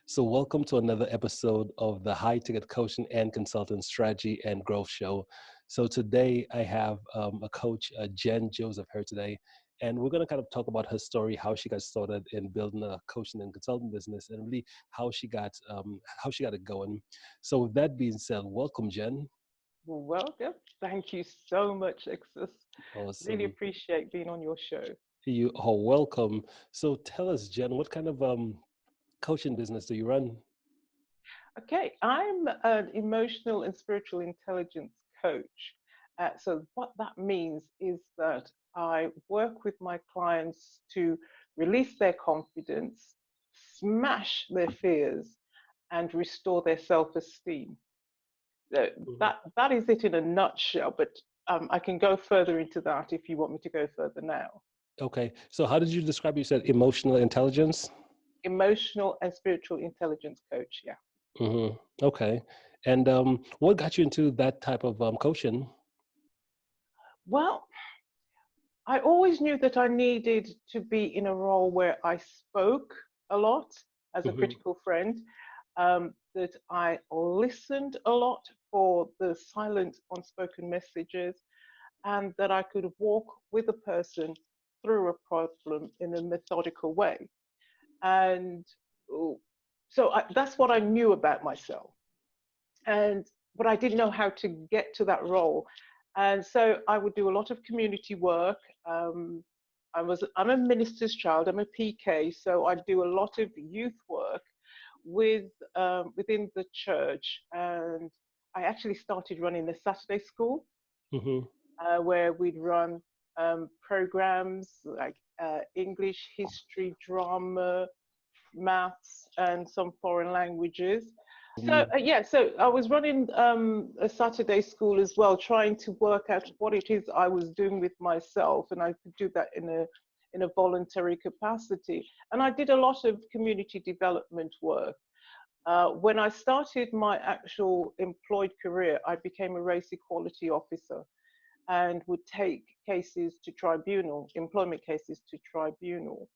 So, welcome to another episode of the High Ticket Coaching and Consultant Strategy and Growth Show. So, today I have a coach, Jen Joseph, here today, and we're going to kind of talk about her story, how she got started in building a coaching and consulting business, and really how she got it going. So, with that being said, welcome, Jen. Welcome. Thank you so much, Extus. Really Awesome. appreciate being on your show. You are welcome. So, tell us, Jen, what kind of coaching business do you run? Okay, I'm an emotional and spiritual intelligence coach. So, what that means is that I work with my clients to release their confidence, smash their fears, and restore their self esteem. Mhm. That is it in a nutshell, but I can go further into that if you want me to go further now. Okay. So, how did you describe? You said emotional intelligence. Emotional and spiritual intelligence coach. Yeah. Okay. And what got you into that type of coaching? Well, I always knew that I needed to be in a role where I spoke a lot as a Hmm. critical friend, that I listened a lot for the silent, unspoken messages, and that I could walk with a person through a problem in a methodical way. And oh, that's what I knew about myself. And but I didn't know how to get to that role. And so I would do a lot of community work. Um, I'm a minister's child. I'm a PK, so I do a lot of youth work with within the church. And I actually started running a Saturday school Hmm. where we'd run programs like English, history, drama, maths, and some foreign languages. So I was running a Saturday school as well, trying to work out what it is I was doing with myself, and I could do that in a voluntary capacity. And I did a lot of community development work. When I started my actual employed career, I became a race equality officer and would take cases to tribunal, employment cases to tribunal.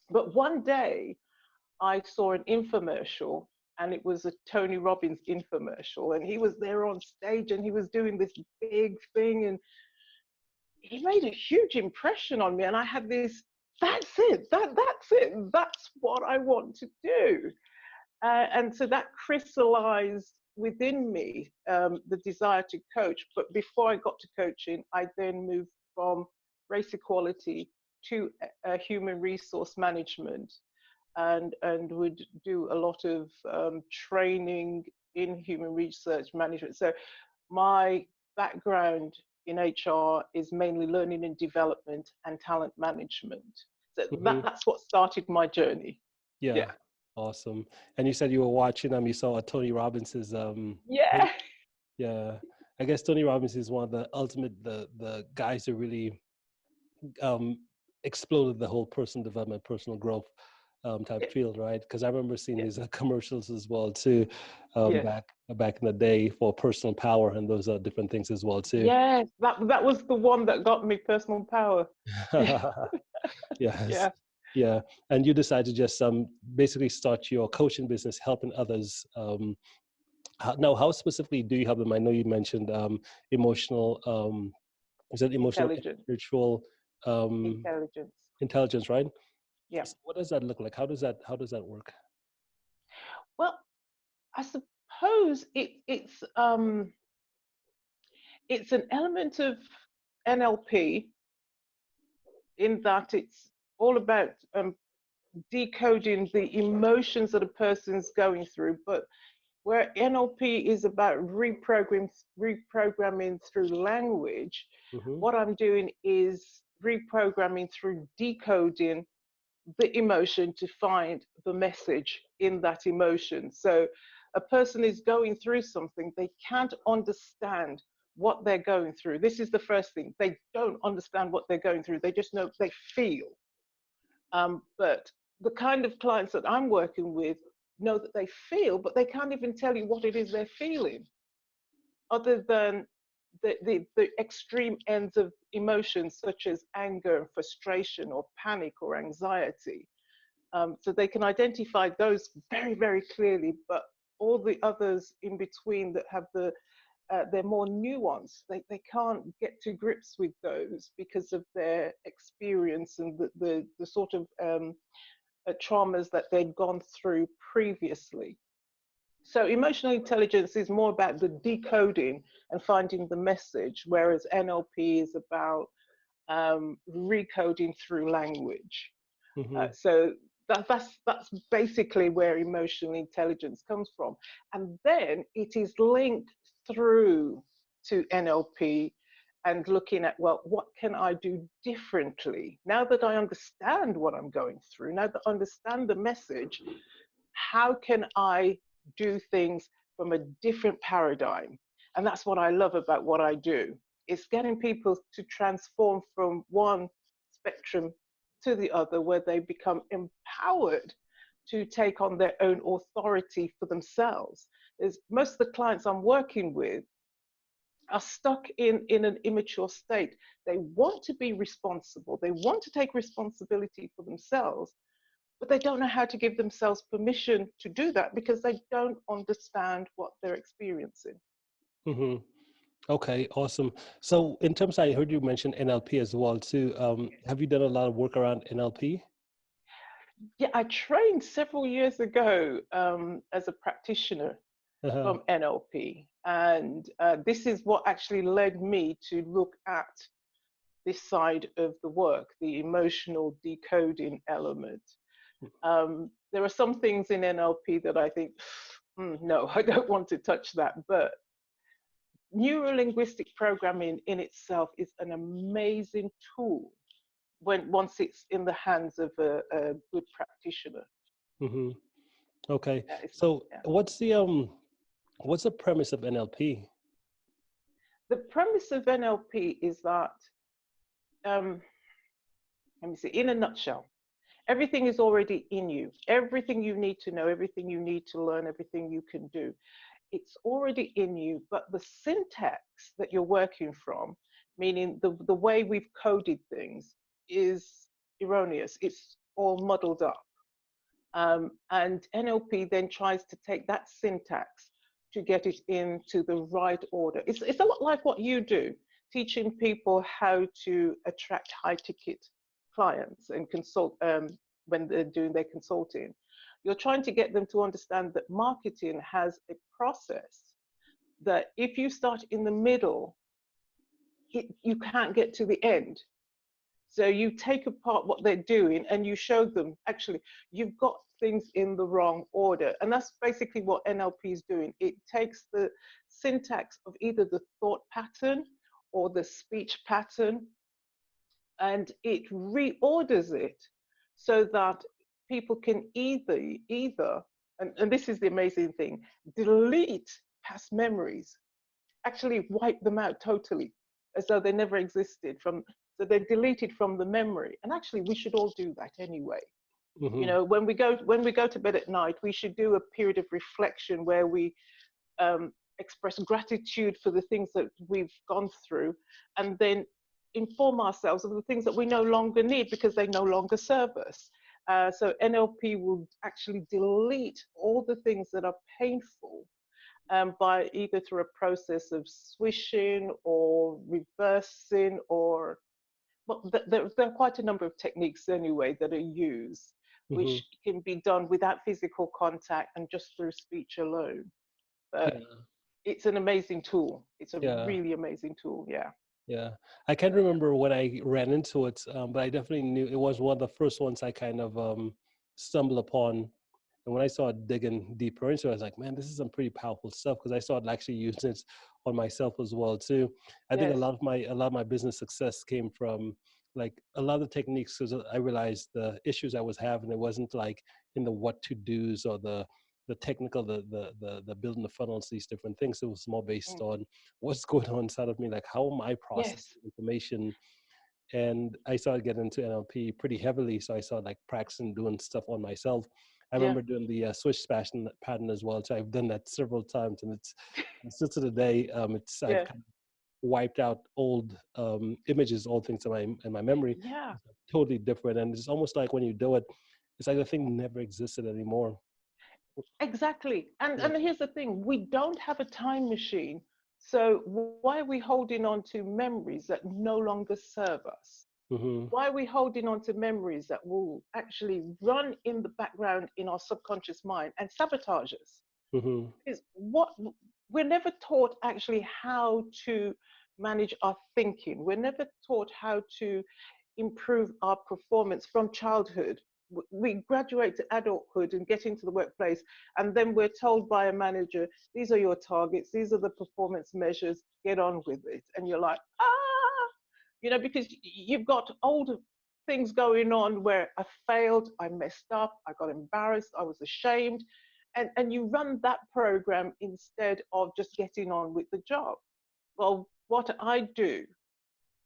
But one day I saw an infomercial, and it was a Tony Robbins infomercial, and he was there on stage and he was doing this big thing, and he made a huge impression on me. And I had this, that's it, that's it, that's what I want to do. And so that crystallized within me the desire to coach. But before I got to coaching, I then moved from race equality to human resource management, and would do a lot of training in human research management. So my background in HR is mainly learning and development and talent management. So Hmm. that's what started my journey. Yeah. Yeah. Awesome. And you said you were watching you saw Tony Robbins's thing. Yeah. Yeah. I guess Tony Robbins is one of the ultimate the guys that really um exploded the whole personal development, personal growth type field, right? Because I remember seeing Yeah. his commercials as well too, Yes. back in the day for personal power and those different things as well too. Yes. That was the one that got me personal power. Yeah. Yes. Yeah. Yeah. And you decided to just basically start your coaching business, helping others. Now, how specifically do you help them? I know you mentioned emotional, is that emotional and Intelligent. spiritual um, Intelligence. intelligence, right? Yeah. So what does that look like? How does that work? Well, I suppose it's an element of NLP in that it's all about decoding the emotions that a person's going through, but where NLP is about reprogramming through language, Hmm. what I'm doing is reprogramming through decoding the emotion to find the message in that emotion. So a person is going through something, they can't understand what they're going through. This is the first thing. They don't understand what they're going through. They just know they feel. But the kind of clients that I'm working with know that they feel, but they can't even tell you what it is they're feeling, other than the extreme ends of emotions, such as anger, frustration, or panic, or anxiety. So they can identify those very, very clearly, but all the others in between that have they're more nuanced. They can't get to grips with those because of their experience and the sort of traumas that they've gone through previously. So emotional intelligence is more about the decoding and finding the message, whereas NLP is about recoding through language. Mm-hmm. So that's basically where emotional intelligence comes from, and then it is linked through to NLP and looking at, well, what can I do differently now that I understand what I'm going through, now that I understand the message, how can I do things from a different paradigm? And that's what I love about what I do. It's getting people to transform from one spectrum to the other, where they become empowered to take on their own authority for themselves. Is most of the clients I'm working with are stuck in an immature state. They want to be responsible, they want to take responsibility for themselves, but they don't know how to give themselves permission to do that because they don't understand what they're experiencing. Mm-hmm. Okay, awesome. So in terms, I heard you mention NLP as well too. Have you done a lot of work around NLP? Yeah, I trained several years ago as a practitioner Uh-huh. from NLP, and this is what actually led me to look at this side of the work, the emotional decoding element. There are some things in NLP that I think, no, I don't want to touch that. But neurolinguistic programming in itself is an amazing tool when once it's in the hands of a good practitioner. Mm-hmm. Okay. Yeah, So yeah. what's the premise of NLP? The premise of NLP is that, um, let me see, in a nutshell, everything is already in you. Everything you need to know, everything you need to learn, everything you can do, it's already in you. But the syntax that you're working from, meaning the way we've coded things, is erroneous. It's all muddled up. And NLP then tries to take that syntax to get it into the right order. It's a lot like what you do, teaching people how to attract high ticket clients and consult when they're doing their consulting. You're trying to get them to understand that marketing has a process that if you start in the middle, you can't get to the end. So you take apart what they're doing and you show them, actually, you've got things in the wrong order. And that's basically what NLP is doing. It takes the syntax of either the thought pattern or the speech pattern, and it reorders it so that people can either and this is the amazing thing, delete past memories, actually wipe them out totally, as though they never existed from, so they're deleted from the memory. And actually we should all do that anyway. You Mm-hmm. know, when we go to bed at night, we should do a period of reflection where we express gratitude for the things that we've gone through, and then inform ourselves of the things that we no longer need because they no longer serve us. So NLP will actually delete all the things that are painful, by either through a process of swishing or reversing, or well, there are quite a number of techniques anyway that are used, Mm-hmm. which can be done without physical contact and just through speech alone. But Yeah. it's an amazing tool. It's a Yeah. really amazing tool. Yeah. Yeah, I can't remember when I ran into it, but I definitely knew it was one of the first ones I kind of stumbled upon. And when I started digging deeper into it, I was like, man, this is some pretty powerful stuff because I started actually using it on myself as well too. I think Yes. a lot of my business success came from like a lot of the techniques because I realized the issues I was having. It wasn't like in the what to dos or the technical, the building the funnels, these different things. It was more based Mm. on what's going on inside of me, like how am I Yes. processing information. And I started getting into NLP pretty heavily, so I started like practicing doing stuff on myself. I Yeah. remember doing the swish pattern as well, so I've done that several times, and it's still to the day. It's I've Yeah. kind of wiped out old images, old things in my memory. Yeah. It's totally different, and it's almost like when you do it, it's like the thing never existed anymore. Exactly. Yeah. And here's the thing, we don't have a time machine. So why are we holding on to memories that no longer serve us? Mm-hmm. Why are we holding on to memories that will actually run in the background in our subconscious mind and sabotage us? Mm-hmm. Is what we're never taught actually how to manage our thinking. We're never taught how to improve our performance from childhood. We graduate to adulthood and get into the workplace, and then we're told by a manager, these are your targets, these are the performance measures, get on with it. And you're like, because you've got old things going on where I failed, I messed up, I got embarrassed, I was ashamed. And you run that program instead of just getting on with the job. Well, what I do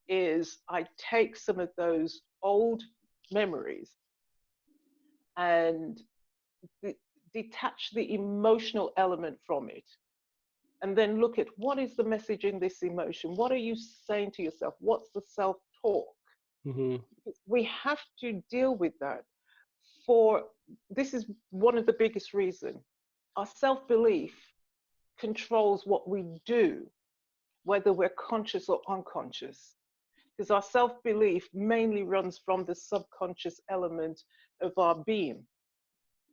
is I take some of those old memories and de- detach the emotional element from it, and then look at what is the message in this emotion? What are you saying to yourself? What's the self talk? Mm-hmm. We have to deal with that. For this is one of the biggest reasons. Our self belief controls what we do, whether we're conscious or unconscious, because our self belief mainly runs from the subconscious element of our being.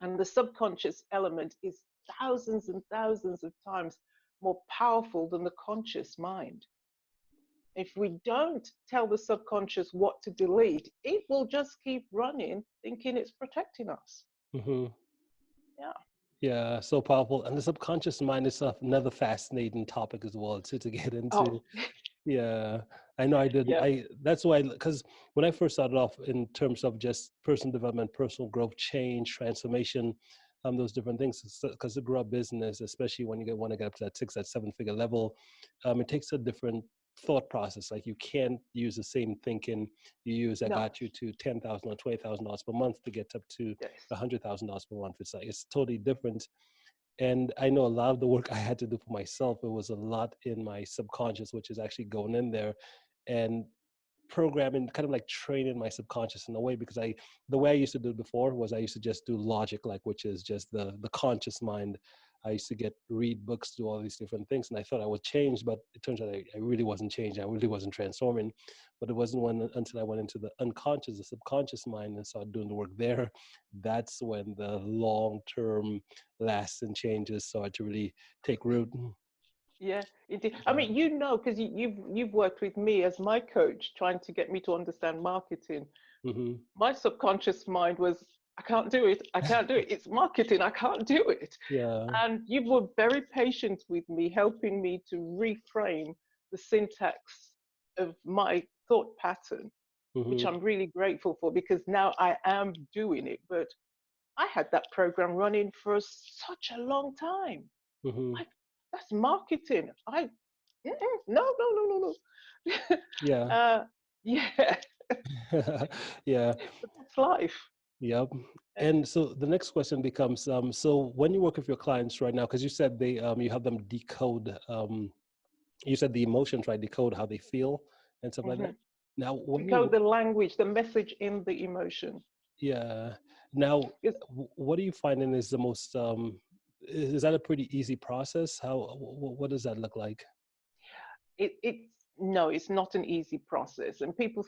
And the subconscious element is thousands and thousands of times more powerful than the conscious mind. If we don't tell the subconscious what to delete, it will just keep running, thinking it's protecting us. Mm-hmm. Yeah. Yeah, so powerful. And the subconscious mind is another fascinating topic as well to get into. Oh, Yeah, I know I did. yeah. That's why, because when I first started off in terms of just personal development, personal growth, change, transformation, those different things, because to grow a business, especially when you want to get up to that that 7 figure level, it takes a different thought process. Like you can't use the same thinking you use that No. got you to 10,000 or $20,000 per month to get up to Yes. $100,000 per month. It's like it's totally different. And I know a lot of the work I had to do for myself, it was a lot in my subconscious, which is actually going in there and programming, kind of like training my subconscious in a way, because the way I used to do it before was I used to just do logic, like, which is just the conscious mind. I used to read books, do all these different things, and I thought I would change, but it turns out I really wasn't changing. I really wasn't transforming. But it wasn't until I went into the unconscious, the subconscious mind, and started doing the work there. That's when the long term lasting changes started to really take root. Yeah, indeed. I Yeah. mean, because you've worked with me as my coach, trying to get me to understand marketing. Hmm. My subconscious mind was, I can't do it. I can't do it. It's marketing. I can't do it. Yeah. And you were very patient with me, helping me to reframe the syntax of my thought pattern, which Hmm. I'm really grateful for, because now I am doing it. But I had that program running for such a long time. Hmm. Like, that's marketing. No, no, no, no, no. Yeah. Yeah, Yeah. but that's life. Yep. Yeah. And so the next question becomes, so when you work with your clients right now, because you said you have them decode, you said the emotions, right? Decode how they feel and stuff like Mm-hmm. that. Now, Decode the language, the message in the emotion. yeah. Now, Because what are you finding is the most, is that a pretty easy process? What does that look like? it's no, it's not an easy process, and people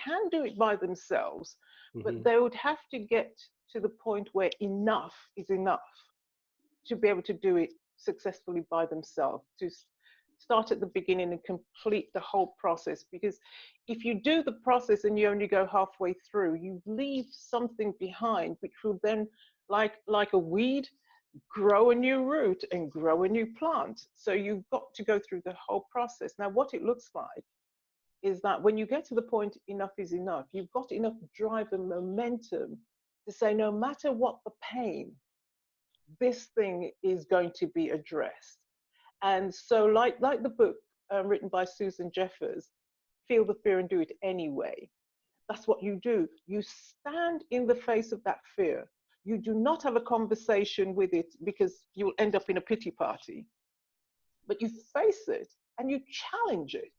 can do it by themselves, but Hmm. they would have to get to the point where enough is enough to be able to do it successfully by themselves, to start at the beginning and complete the whole process. Because if you do the process and you only go halfway through, you leave something behind, which will then, like a weed, grow a new root and grow a new plant. So you've got to go through the whole process. Now, what it looks like is that when you get to the point enough is enough, you've got enough drive and momentum to say, no matter what the pain, this thing is going to be addressed. And so, like the book written by Susan Jeffers, Feel the Fear and Do It Anyway. That's what you do. You stand in the face of that fear. You do not have a conversation with it, because you'll end up in a pity party, but you face it and you challenge it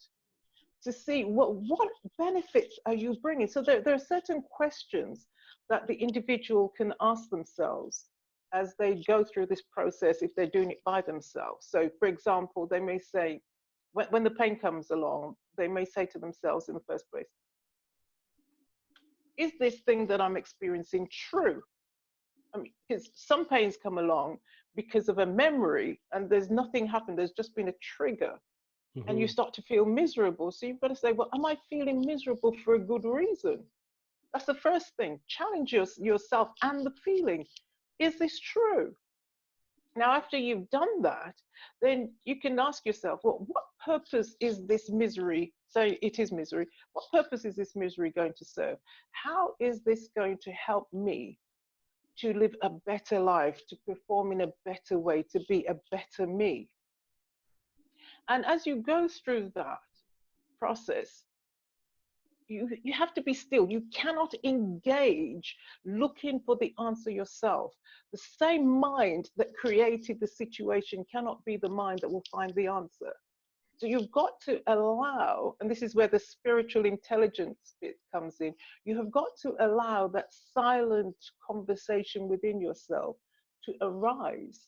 to see what benefits are you bringing. So there are certain questions that the individual can ask themselves as they go through this process if they're doing it by themselves. So, for example, they may say, when the pain comes along, they may say to themselves in the first place, is this thing that I'm experiencing true? I mean, because some pains come along because of a memory and there's nothing happened, there's just been a trigger and you Hmm. start to feel miserable. So you've got to say, well, am I feeling miserable for a good reason? That's the first thing. Challenge yourself and the feeling. Is this true? Now, after you've done that, then you can ask yourself, well, what purpose is this misery? So it is misery. What purpose is this misery going to serve? How is this going to help me to live a better life, to perform in a better way, to be a better me? And as you go through that process, you have to be still. You cannot engage looking for the answer yourself. The same mind that created the situation cannot be the mind that will find the answer. So you've got to allow, and this is where the spiritual intelligence bit comes in, you have got to allow that silent conversation within yourself to arise.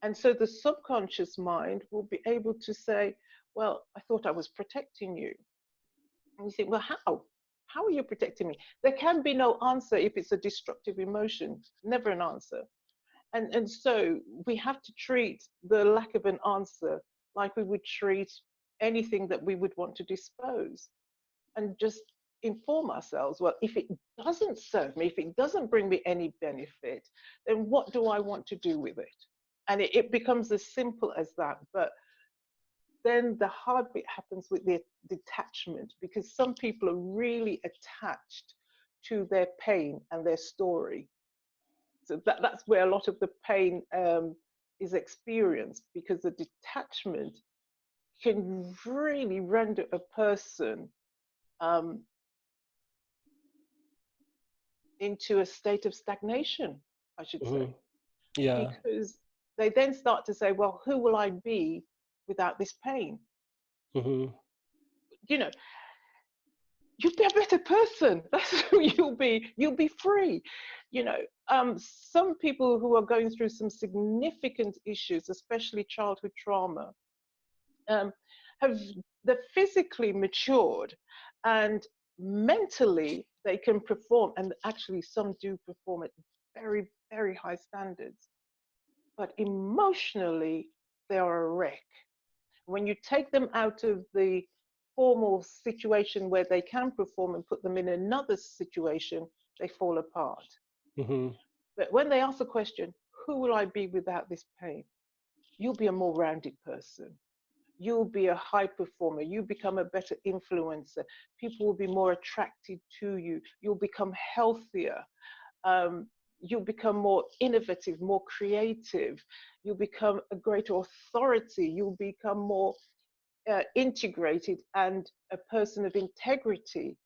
And so the subconscious mind will be able to say, well, I thought I was protecting you. And you think, well, how? How are you protecting me? There can be no answer if it's a destructive emotion, never an answer. And so we have to treat the lack of an answer like we would treat anything that we would want to dispose and just inform ourselves, well, if it doesn't serve me, if it doesn't bring me any benefit, then what do I want to do with it? And it becomes as simple as that. But then the hard bit happens with the detachment because some people are really attached to their pain and their story. So that's where a lot of the pain is experienced because the detachment can really render a person um, into a state of stagnation, I should Hmm. say, Yeah. because they then start to say, well, who will I be without this pain? Hmm. You know, you'll be a better person. That's who you'll be. You'll be free. You know, some people who are going through some significant issues, especially childhood trauma, um, have they're physically matured and mentally they can perform, and actually some do perform at very, very high standards, but emotionally they are a wreck. When you take them out of the formal situation where they can perform and put them in another situation, they fall apart. Hmm. But when they ask the question, who will I be without this pain? You'll be a more rounded person. You'll be a high performer. You become a better influencer. People will be more attracted to you. You'll become healthier. Um, you'll become more innovative, more creative. You'll become a greater authority. You'll become more integrated and a person of integrity.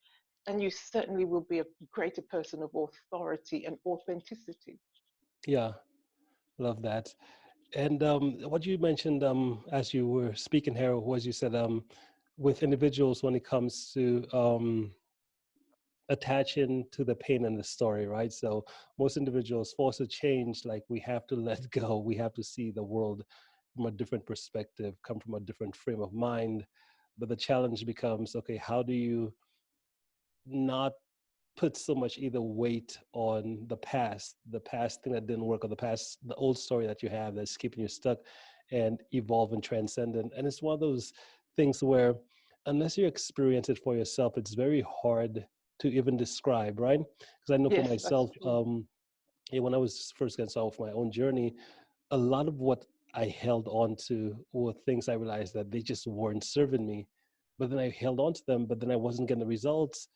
And you certainly will be a greater person of authority and authenticity. Yeah. Love that. And what you mentioned as you were speaking here was you said with individuals when it comes to attaching to the pain and the story, right? So most individuals force a change, like we have to let go, we have to see the world from a different perspective, come from a different frame of mind. But the challenge becomes, okay, how do you not put so much either weight on the past thing that didn't work, or the past, the old story that you have that's keeping you stuck, and evolve and transcend. And it's one of those things where, unless you experience it for yourself, it's very hard to even describe, right? Because I know for Yes, that's myself, true. yeah, when I was first getting started with my own journey, a lot of what I held on to were things I realized that they just weren't serving me. But then I held on to them, but then I wasn't getting the results,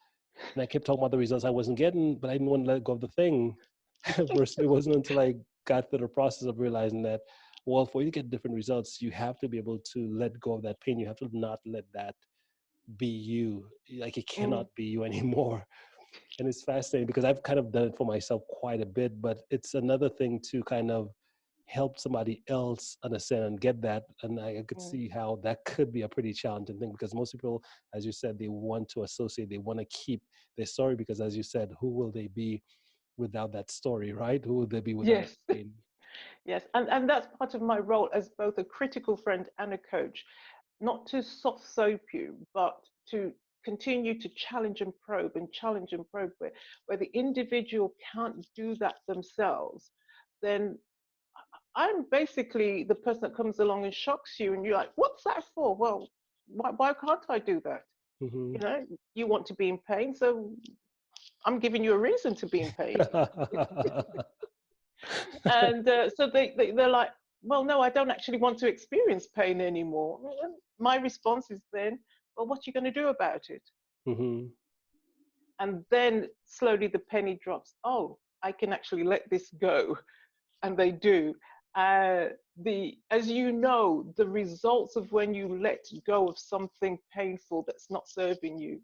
and I kept talking about the results I wasn't getting, but I didn't want to let go of the thing. First, it wasn't until I got through the process of realizing that, well, for you to get different results, you have to be able to let go of that pain. You have to not let that be you. Like it Mm, cannot be you anymore. And it's fascinating because I've kind of done it for myself quite a bit, but it's another thing to kind of help somebody else understand and get that. And I could Mm. see how that could be a pretty challenging thing, because most people, as you said, they want to associate, they want to keep their story, because as you said, who will they be without that story, right? Who would they be without that Yes. pain? Yes, and that's part of my role as both a critical friend and a coach, not to soft soap you, but to continue to challenge and probe where the individual can't do that themselves, then I'm basically the person that comes along and shocks you, and you're like, what's that for? Well, why can't I do that? Hmm. You know, you want to be in pain, so I'm giving you a reason to be in pain. And so they're like, well, no, I don't actually want to experience pain anymore. And my response is then, well, what are you going to do about it? Hmm. And then slowly the penny drops. Oh, I can actually let this go. And they do. As you know, the results of when you let go of something painful that's not serving you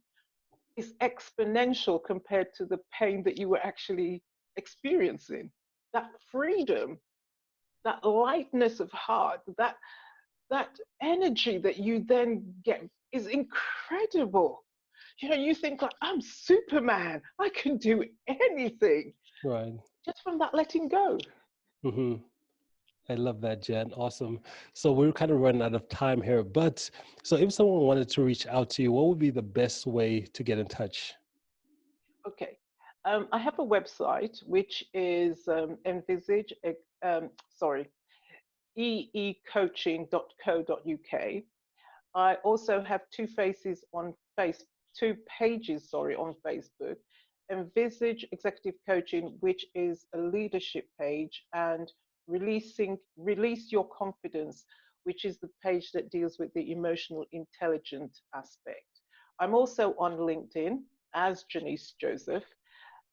is exponential compared to the pain that you were actually experiencing. That freedom, that lightness of heart, that energy that you then get is incredible. You know, you think like, I'm Superman, I can do anything Right. just from that letting go. Hmm. I love that, Jen. Awesome. So we're kind of running out of time here, but so if someone wanted to reach out to you, what would be the best way to get in touch? Okay. I have a website which is envisage, sorry, eecoaching.co.uk. I also have two pages, sorry, on Facebook. Envisage Executive Coaching, which is a leadership page, and Release Your Confidence, which is the page that deals with the emotional intelligence aspect. I'm also on LinkedIn as Janice Joseph,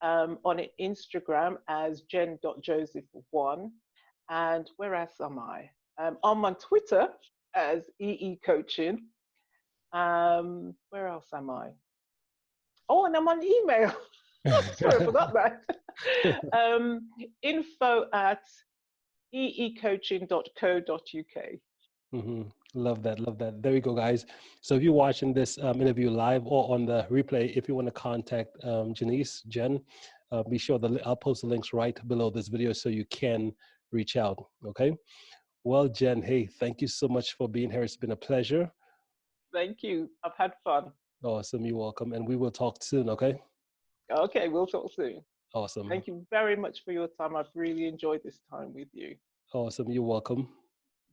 on Instagram as jen.joseph1, and where else am I? I'm on Twitter as EE Coaching. Where else am I? Oh, and I'm on email. Sorry, I forgot that. Info at eecoaching.co.uk. Hmm. Love that. Love that. There we go, guys. So if you're watching this interview live or on the replay, if you want to contact Jen, be sure I'll post the links right below this video so you can reach out. Okay. Well, Jen, hey, thank you so much for being here. It's been a pleasure. Thank you. I've had fun. Awesome. You're welcome. And we will talk soon. Okay. Okay, we'll talk soon. Awesome. Thank you very much for your time. I've really enjoyed this time with you. Awesome. You're welcome.